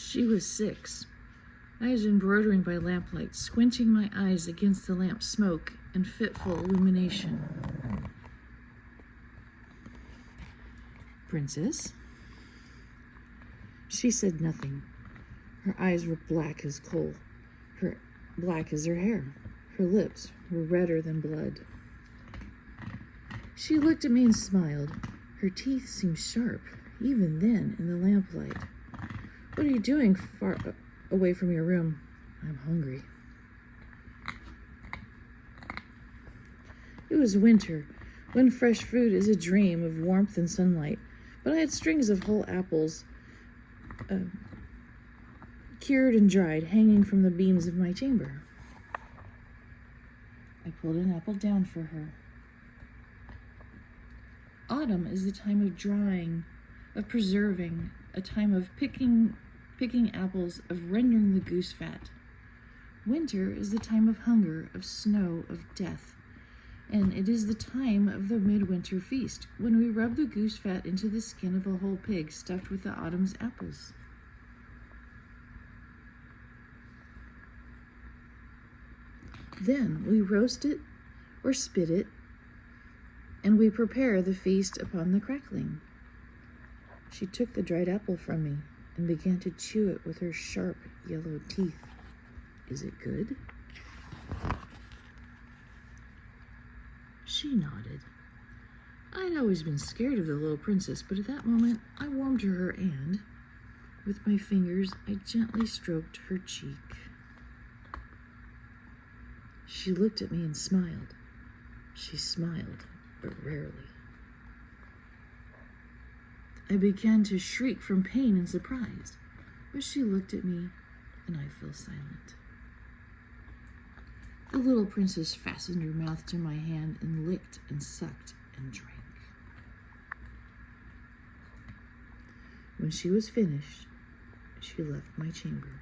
She was 6. I was embroidering by lamplight, squinting my eyes against the lamp smoke and fitful illumination. "Princess?" She said nothing. Her eyes were black as coal, black as her hair. Her lips were redder than blood. She looked at me and smiled. Her teeth seemed sharp, even then, in the lamplight. "What are you doing far away from your room?" "I'm hungry." It was winter, when fresh food is a dream of warmth and sunlight, but I had strings of whole apples, cured and dried, hanging from the beams of my chamber. I pulled an apple down for her. Autumn is the time of drying, of preserving, a time of picking apples, of rendering the goose fat. Winter is the time of hunger, of snow, of death, and it is the time of the midwinter feast, when we rub the goose fat into the skin of a whole pig stuffed with the autumn's apples. Then we roast it or spit it, and we prepare the feast upon the crackling. She took the dried apple from me and began to chew it with her sharp yellow teeth. "Is it good?" She nodded. I'd always been scared of the little princess, but at that moment I warmed to her and, with my fingers, I gently stroked her cheek. She looked at me and smiled. She smiled, but rarely. I began to shriek from pain and surprise, but she looked at me and I fell silent. The little princess fastened her mouth to my hand and licked and sucked and drank. When she was finished, she left my chamber.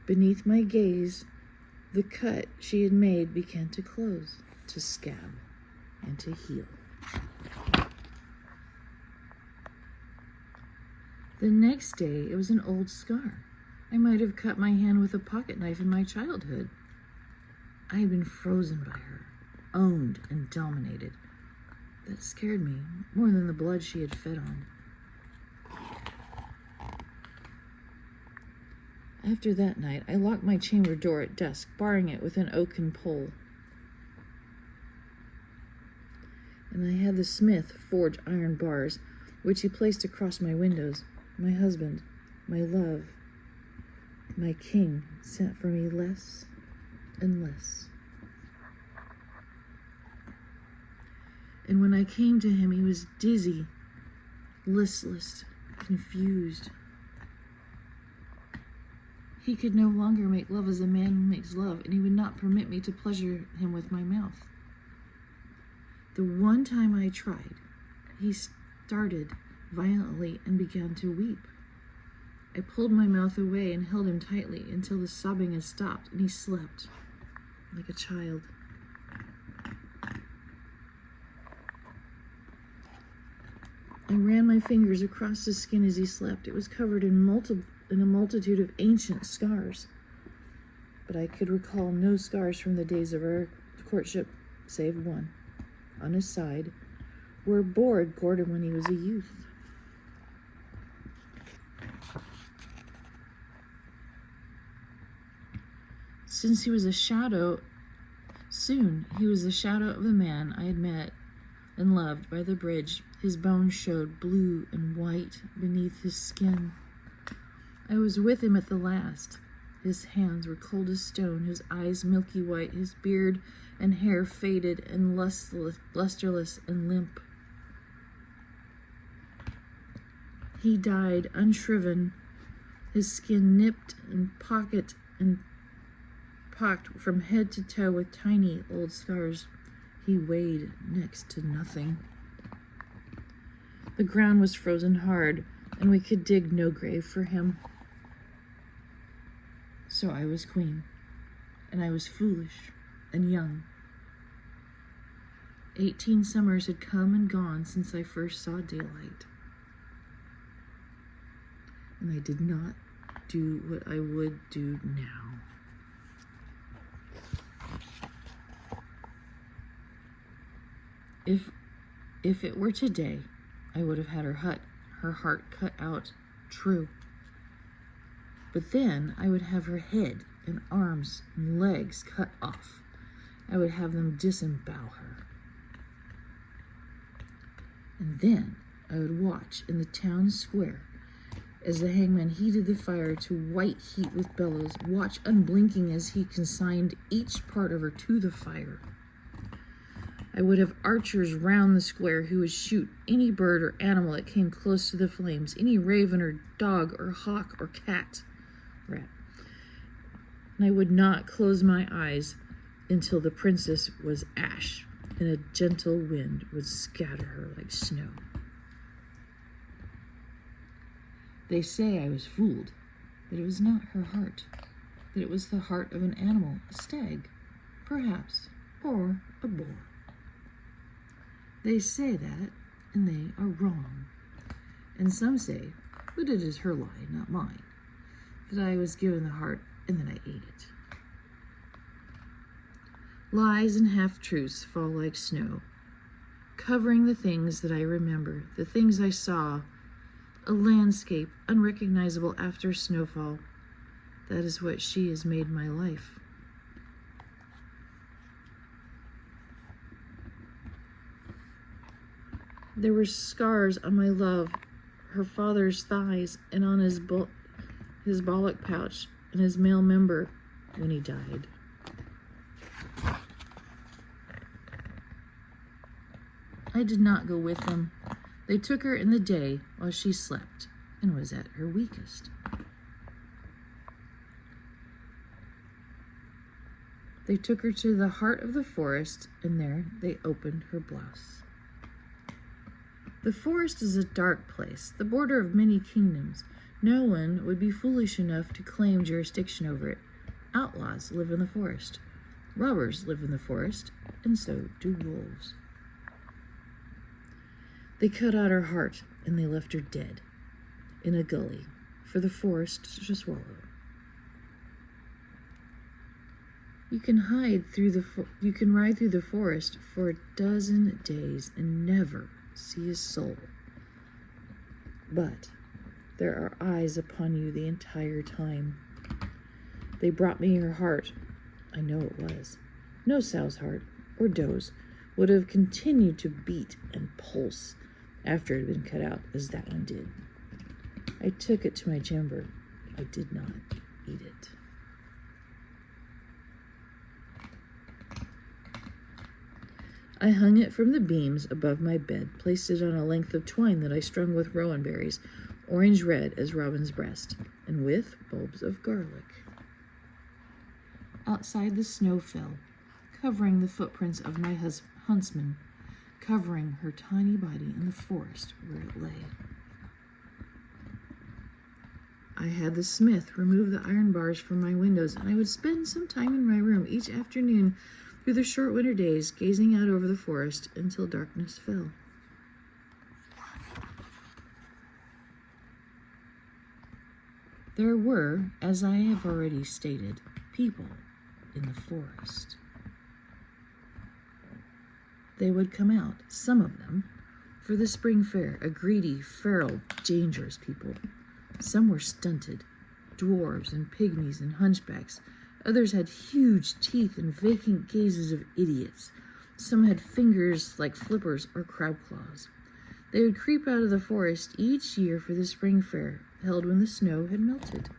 Beneath my gaze, the cut she had made began to close, to scab, and to heal. The next day, it was an old scar. I might have cut my hand with a pocket knife in my childhood. I had been frozen by her, owned and dominated. That scared me more than the blood she had fed on. After that night, I locked my chamber door at dusk, barring it with an oaken pole. And I had the smith forge iron bars, which he placed across my windows. My husband, my love, my king, sent for me less and less. And when I came to him, he was dizzy, listless, confused. He could no longer make love as a man makes love, and he would not permit me to pleasure him with my mouth. The one time I tried, he started violently and began to weep. I pulled my mouth away and held him tightly until the sobbing had stopped, and he slept like a child. I ran my fingers across his skin as he slept. It was covered in a multitude of ancient scars, but I could recall no scars from the days of our courtship, save one, on his side, where a board gored him when he was a youth. Soon he was the shadow of the man I had met and loved by the bridge. His bones showed blue and white beneath his skin. I was with him at the last. His hands were cold as stone, his eyes milky white, his beard and hair faded and lusterless and limp. He died unshriven, his skin nipped and pocked from head to toe with tiny old scars. He weighed next to nothing. The ground was frozen hard, and we could dig no grave for him. So I was queen, and I was foolish and young. 18 summers had come and gone since I first saw daylight. and I did not do what I would do now. If it were today, I would have had her heart cut out, true. But then I would have her head and arms and legs cut off. I would have them disembowel her. And then I would watch in the town square as the hangman heated the fire to white heat with bellows, watch unblinking as he consigned each part of her to the fire. I would have archers round the square who would shoot any bird or animal that came close to the flames, any raven or dog or hawk or cat, rat. And I would not close my eyes until the princess was ash, and a gentle wind would scatter her like snow. They say I was fooled, that it was not her heart, that it was the heart of an animal, a stag, perhaps, or a boar. They say that, and they are wrong. And some say, but it is her lie, not mine, that I was given the heart and that I ate it. Lies and half-truths fall like snow, covering the things that I remember, the things I saw, a landscape unrecognizable after snowfall. That is what she has made my life. There were scars on my love, her father's thighs, and on his bollock pouch and his male member when he died. I did not go with them. They took her in the day while she slept and was at her weakest. They took her to the heart of the forest, and there they opened her blouse. The forest is a dark place, the border of many kingdoms. No one would be foolish enough to claim jurisdiction over it. Outlaws live in the forest. Robbers live in the forest, and so do wolves. They cut out her heart, and they left her dead in a gully for the forest to swallow. You can ride through the forest for a dozen days and never see a soul. But there are eyes upon you the entire time. They brought me her heart. I know it was. No sow's heart or doe's would have continued to beat and pulse after it had been cut out as that one did. I took it to my chamber. I did not eat it. I hung it from the beams above my bed, placed it on a length of twine that I strung with rowan berries, orange red as robin's breast, and with bulbs of garlic. Outside the snow fell, covering the footprints of my huntsman, covering her tiny body in the forest where it lay. I had the smith remove the iron bars from my windows, and I would spend some time in my room each afternoon through the short winter days, gazing out over the forest until darkness fell. There were, as I have already stated, people in the forest. They would come out, some of them, for the spring fair, a greedy, feral, dangerous people. Some were stunted, dwarves and pygmies and hunchbacks. Others had huge teeth and vacant gazes of idiots. Some had fingers like flippers or crab claws. They would creep out of the forest each year for the spring fair, held when the snow had melted.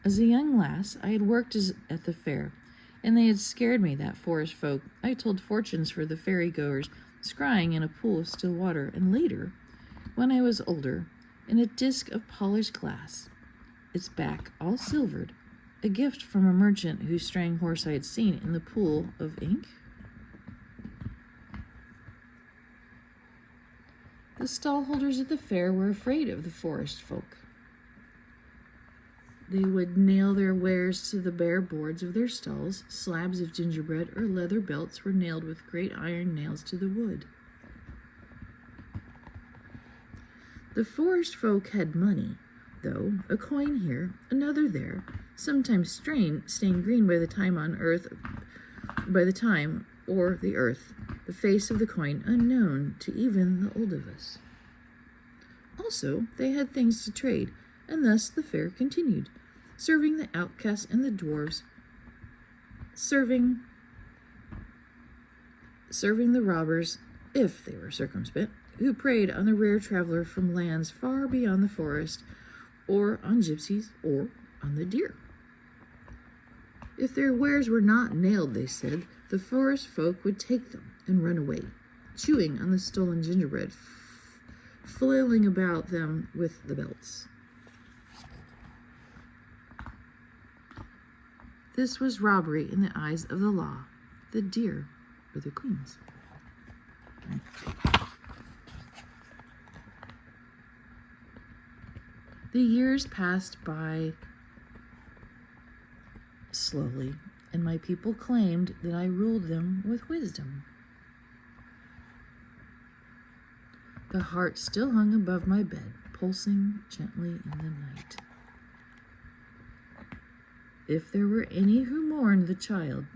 As a young lass, I had worked at the fair, and they had scared me, that forest folk. I told fortunes for the fairy-goers, scrying in a pool of still water, and later, when I was older, in a disk of polished glass, its back all silvered, a gift from a merchant whose straying horse I had seen in the pool of ink. The stallholders at the fair were afraid of the forest folk. They would nail their wares to the bare boards of their stalls. Slabs of gingerbread or leather belts were nailed with great iron nails to the wood. The forest folk had money, though, a coin here, another there, sometimes stained green by the time or the earth, the face of the coin unknown to even the old of us. Also, they had things to trade, and thus the fair continued, serving the outcasts and the dwarves, serving the robbers, if they were circumspect, who preyed on the rare traveler from lands far beyond the forest, or on gypsies, or on the deer. If their wares were not nailed, they said, the forest folk would take them and run away, chewing on the stolen gingerbread, flailing about them with the belts. This was robbery in the eyes of the law. The deer were the queens. The years passed by slowly, and my people claimed that I ruled them with wisdom. The heart still hung above my bed, pulsing gently in the night. If there were any who mourned the child,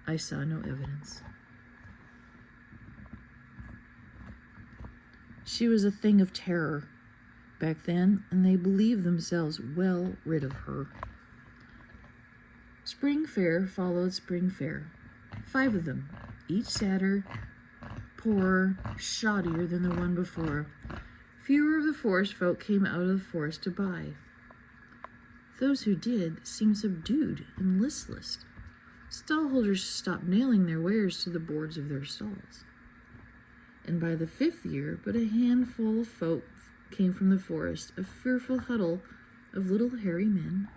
I saw no evidence. She was a thing of terror back then, and they believed themselves well rid of her. Spring fair followed spring fair, 5 of them, each sadder, poorer, shoddier than the one before. Fewer of the forest folk came out of the forest to buy. Those who did seemed subdued and listless. Stallholders stopped nailing their wares to the boards of their stalls. And by the 5th year, but a handful of folk came from the forest, a fearful huddle of little hairy men,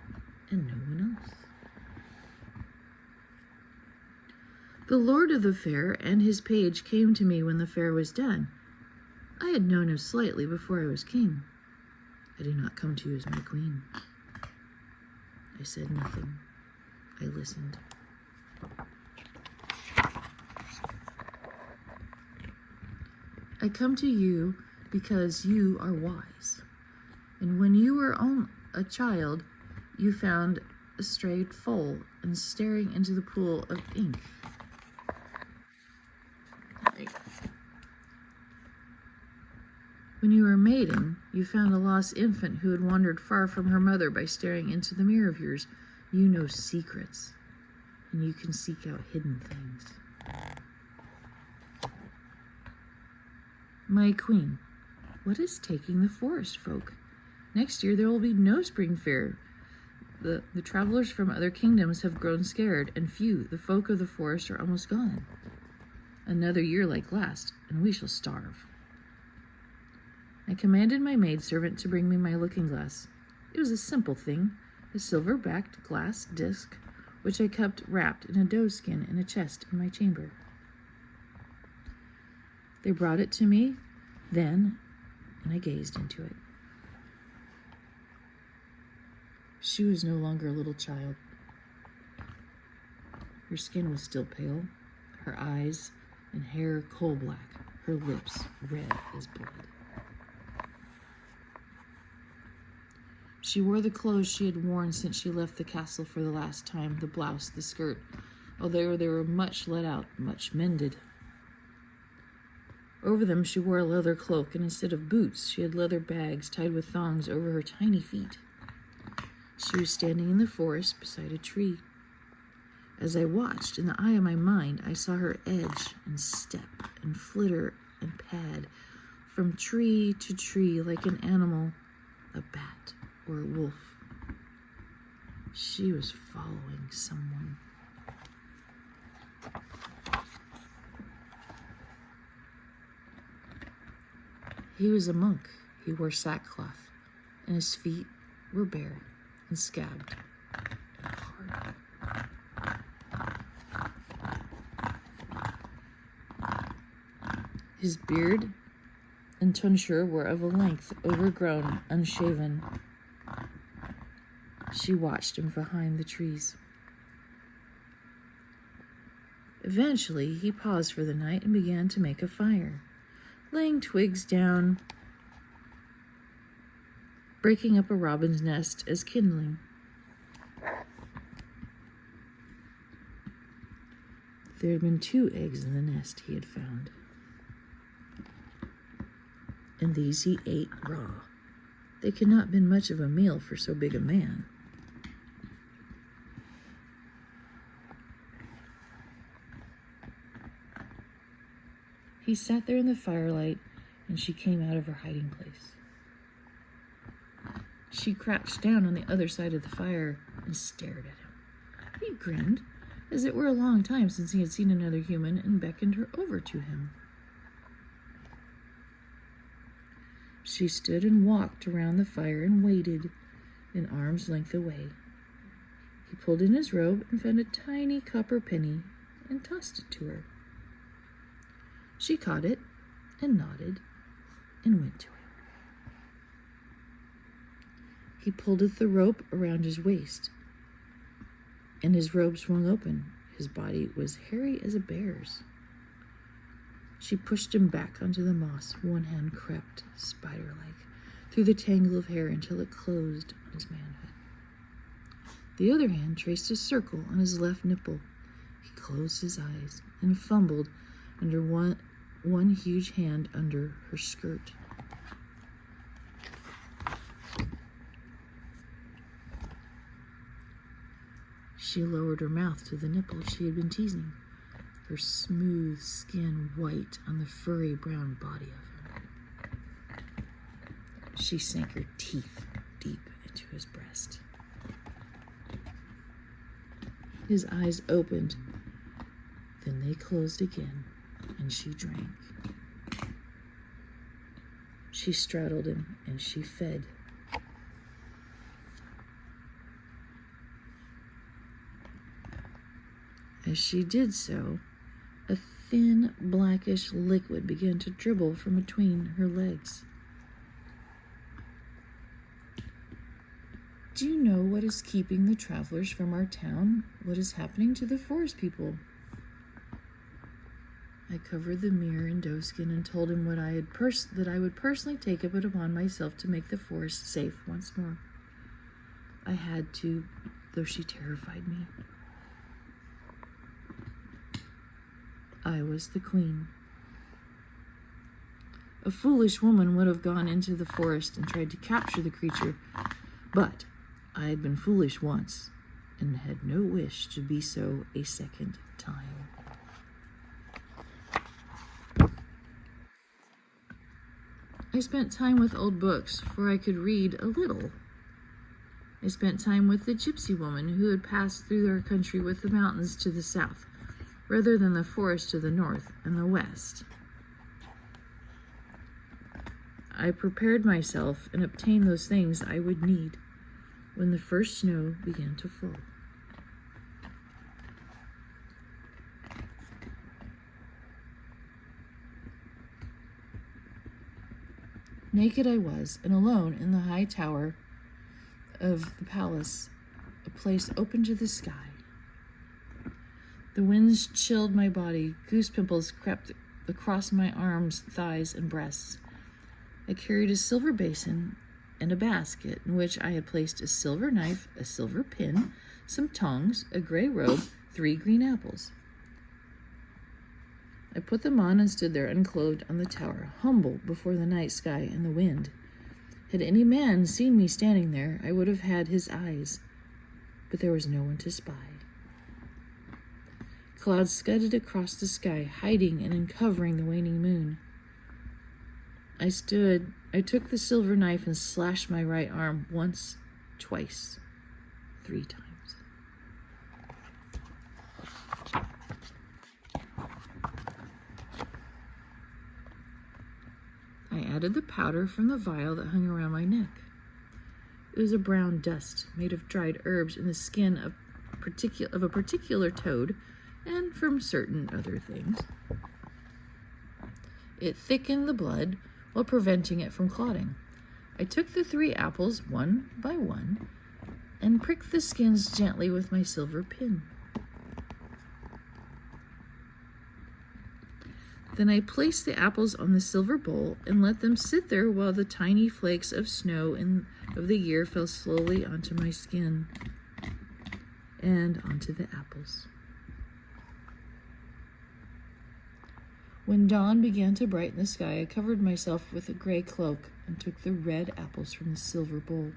and no one else. The lord of the fair and his page came to me when the fair was done. I had known him slightly before I was king. I do not come to you as my queen. I said nothing. I listened. I come to you because you are wise. And when you were a child, you found a strayed foal and staring into the pool of ink. When you were a maiden, you found a lost infant who had wandered far from her mother by staring into the mirror of yours. You know secrets, and you can seek out hidden things. My queen, what is taking the forest folk? Next year there will be no spring fair. The travelers from other kingdoms have grown scared, and few, the folk of the forest, are almost gone. Another year like last, and we shall starve. I commanded my maidservant to bring me my looking-glass. It was a simple thing, a silver-backed glass disc, which I kept wrapped in a doeskin in a chest in my chamber. They brought it to me then, and I gazed into it. She was no longer a little child. Her skin was still pale, her eyes and hair coal-black, her lips red as blood. She wore the clothes she had worn since she left the castle for the last time, the blouse, the skirt, although they were much let out, much mended. Over them she wore a leather cloak, and instead of boots, she had leather bags tied with thongs over her tiny feet. She was standing in the forest beside a tree. As I watched, in the eye of my mind, I saw her edge and step and flitter and pad from tree to tree like an animal, a bat or a wolf. She was following someone. He was a monk. He wore sackcloth, and his feet were bare and scabbed and hard. His beard and tonsure were of a length overgrown, unshaven. She watched him behind the trees. Eventually, he paused for the night and began to make a fire. Laying twigs down breaking up a robin's nest as kindling. There had been 2 eggs in the nest he had found, and these he ate raw. They could not have been much of a meal for so big a man. He sat there in the firelight, and she came out of her hiding place. She crouched down on the other side of the fire and stared at him. He grinned, as it were a long time since he had seen another human, and beckoned her over to him. She stood and walked around the fire and waited an arm's length away. He pulled in his robe and found a tiny copper penny and tossed it to her. She caught it and nodded and went to him. He pulled at the rope around his waist, and his robe swung open. His body was hairy as a bear's. She pushed him back onto the moss. One hand crept, spider-like, through the tangle of hair until it closed on his manhood. The other hand traced a circle on his left nipple. He closed his eyes and fumbled under one huge hand under her skirt. She lowered her mouth to the nipple she had been teasing, her smooth skin white on the furry brown body of him. She sank her teeth deep into his breast. His eyes opened, then they closed again, and she drank. She straddled him, and she fed. As she did so, a thin, blackish liquid began to dribble from between her legs. Do you know what is keeping the travelers from our town? What is happening to the forest people? I covered the mirror in doeskin and told him what that I would personally take it upon myself to make the forest safe once more. I had to, though she terrified me. I was the queen. A foolish woman would have gone into the forest and tried to capture the creature, but I had been foolish once and had no wish to be so a second time. I spent time with old books, for I could read a little. I spent time with the gypsy woman who had passed through our country with the mountains to the south, rather than the forest to the north and the west. I prepared myself and obtained those things I would need when the first snow began to fall. Naked I was, and alone in the high tower of the palace, a place open to the sky. The winds chilled my body. Goose pimples crept across my arms, thighs, and breasts. I carried a silver basin and a basket in which I had placed a silver knife, a silver pin, some tongs, a gray robe, 3 green apples. I put them on and stood there unclothed on the tower, humble before the night sky and the wind. Had any man seen me standing there, I would have had his eyes, but there was no one to spy. Clouds scudded across the sky, hiding and uncovering the waning moon. I took the silver knife and slashed my right arm once, twice, 3 times. I added the powder from the vial that hung around my neck. It was a brown dust made of dried herbs and the skin of a particular toad, and from certain other things. It thickened the blood while preventing it from clotting. I took the 3 apples one by one and pricked the skins gently with my silver pin. Then I placed the apples on the silver bowl and let them sit there while the tiny flakes of snow in of the year fell slowly onto my skin and onto the apples. When dawn began to brighten the sky, I covered myself with a gray cloak and took the red apples from the silver bowl.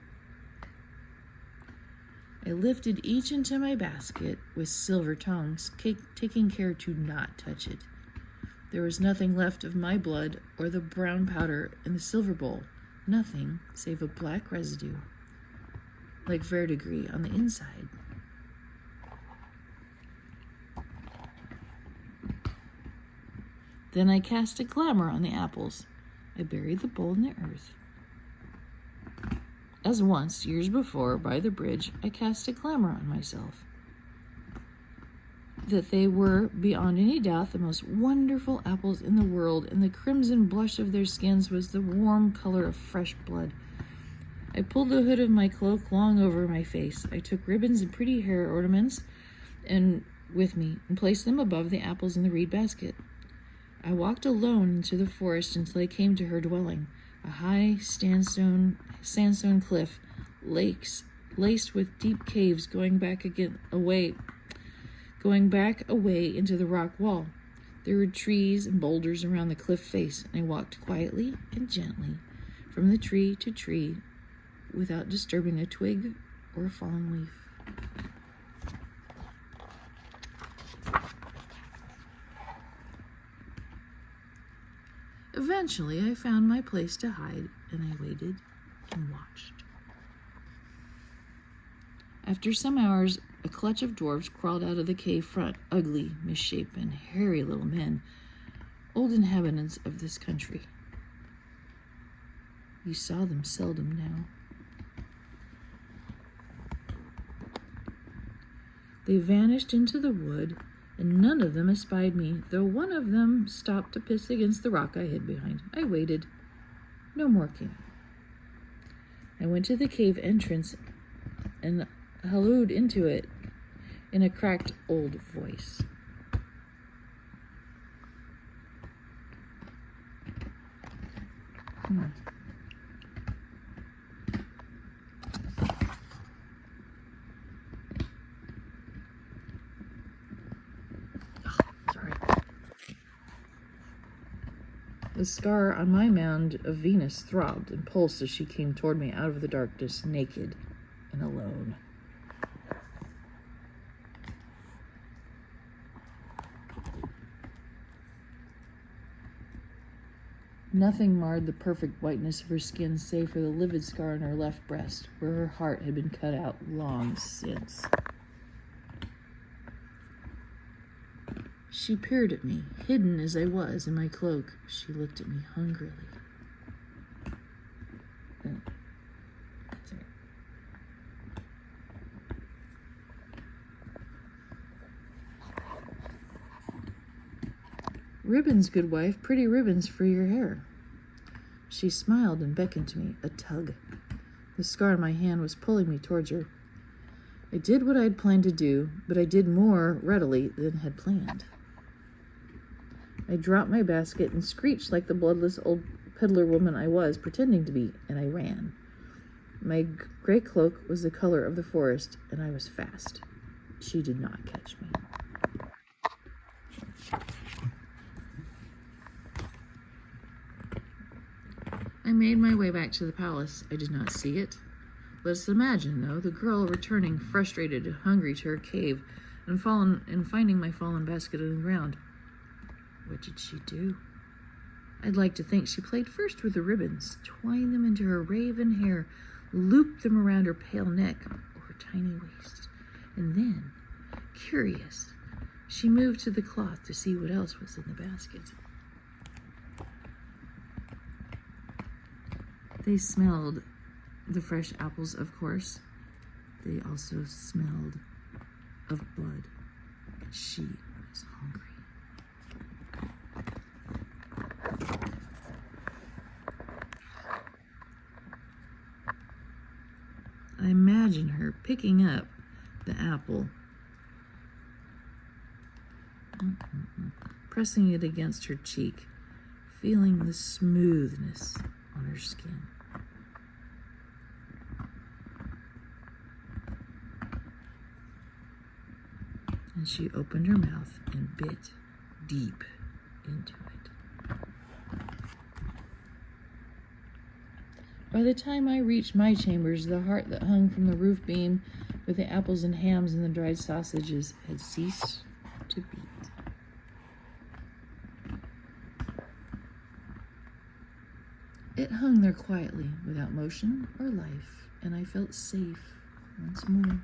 I lifted each into my basket with silver tongs, taking care to not touch it. There was nothing left of my blood or the brown powder in the silver bowl, nothing save a black residue, like verdigris on the inside. Then I cast a glamour on the apples. I buried the bowl in the earth. As once, years before, by the bridge, I cast a glamour on myself. That they were, beyond any doubt, the most wonderful apples in the world, and the crimson blush of their skins was the warm color of fresh blood. I pulled the hood of my cloak long over my face. I took ribbons and pretty hair ornaments with me and placed them above the apples in the reed basket. I walked alone into the forest until I came to her dwelling, a high sandstone cliff, lakes laced with deep caves going back away into the rock wall. There were trees and boulders around the cliff face, and I walked quietly and gently from the tree to tree without disturbing a twig or a fallen leaf. Eventually, I found my place to hide, and I waited and watched. After some hours, a clutch of dwarves crawled out of the cave front, ugly, misshapen, hairy little men, old inhabitants of this country. You saw them seldom now. They vanished into the wood, and none of them espied me, though one of them stopped to piss against the rock I hid behind. I waited. No more came. I went to the cave entrance and hallooed into it in a cracked old voice. The scar on my mound of Venus throbbed and pulsed as she came toward me out of the darkness, naked and alone. Nothing marred the perfect whiteness of her skin save for the livid scar on her left breast, where her heart had been cut out long since. She peered at me, hidden as I was in my cloak. She looked at me hungrily. Ribbons, good wife, pretty ribbons for your hair. She smiled and beckoned to me, a tug. The scar on my hand was pulling me towards her. I did what I had planned to do, but I did more readily than had planned. I dropped my basket and screeched like the bloodless old peddler woman I was pretending to be, and I ran. My gray cloak was the color of the forest, and I was fast. She did not catch me. I made my way back to the palace. I did not see it. Let us imagine, though, the girl returning frustrated and hungry to her cave and finding my fallen basket on the ground. What did she do? I'd like to think she played first with the ribbons, twined them into her raven hair, looped them around her pale neck or her tiny waist, and then, curious, she moved to the cloth to see what else was in the basket. They smelled the fresh apples, of course. They also smelled of blood, and she was hungry. I imagine her picking up the apple, pressing it against her cheek, feeling the smoothness on her skin. And she opened her mouth and bit deep into it. By the time I reached my chambers, the heart that hung from the roof beam with the apples and hams and the dried sausages had ceased to beat. It hung there quietly, without motion or life, and I felt safe once more.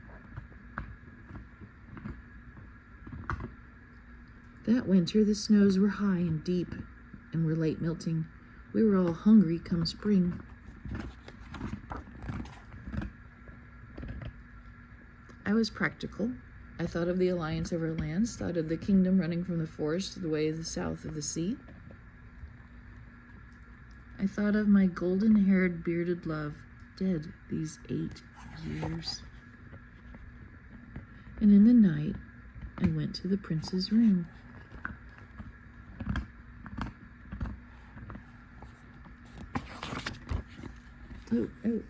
That winter, the snows were high and deep and were late melting. We were all hungry come spring. I was practical. I thought of the alliance of our lands, thought of the kingdom running from the forest to the way of the south of the sea. I thought of my golden-haired, bearded love, dead these 8 years. And in the night, I went to the prince's room. Oh.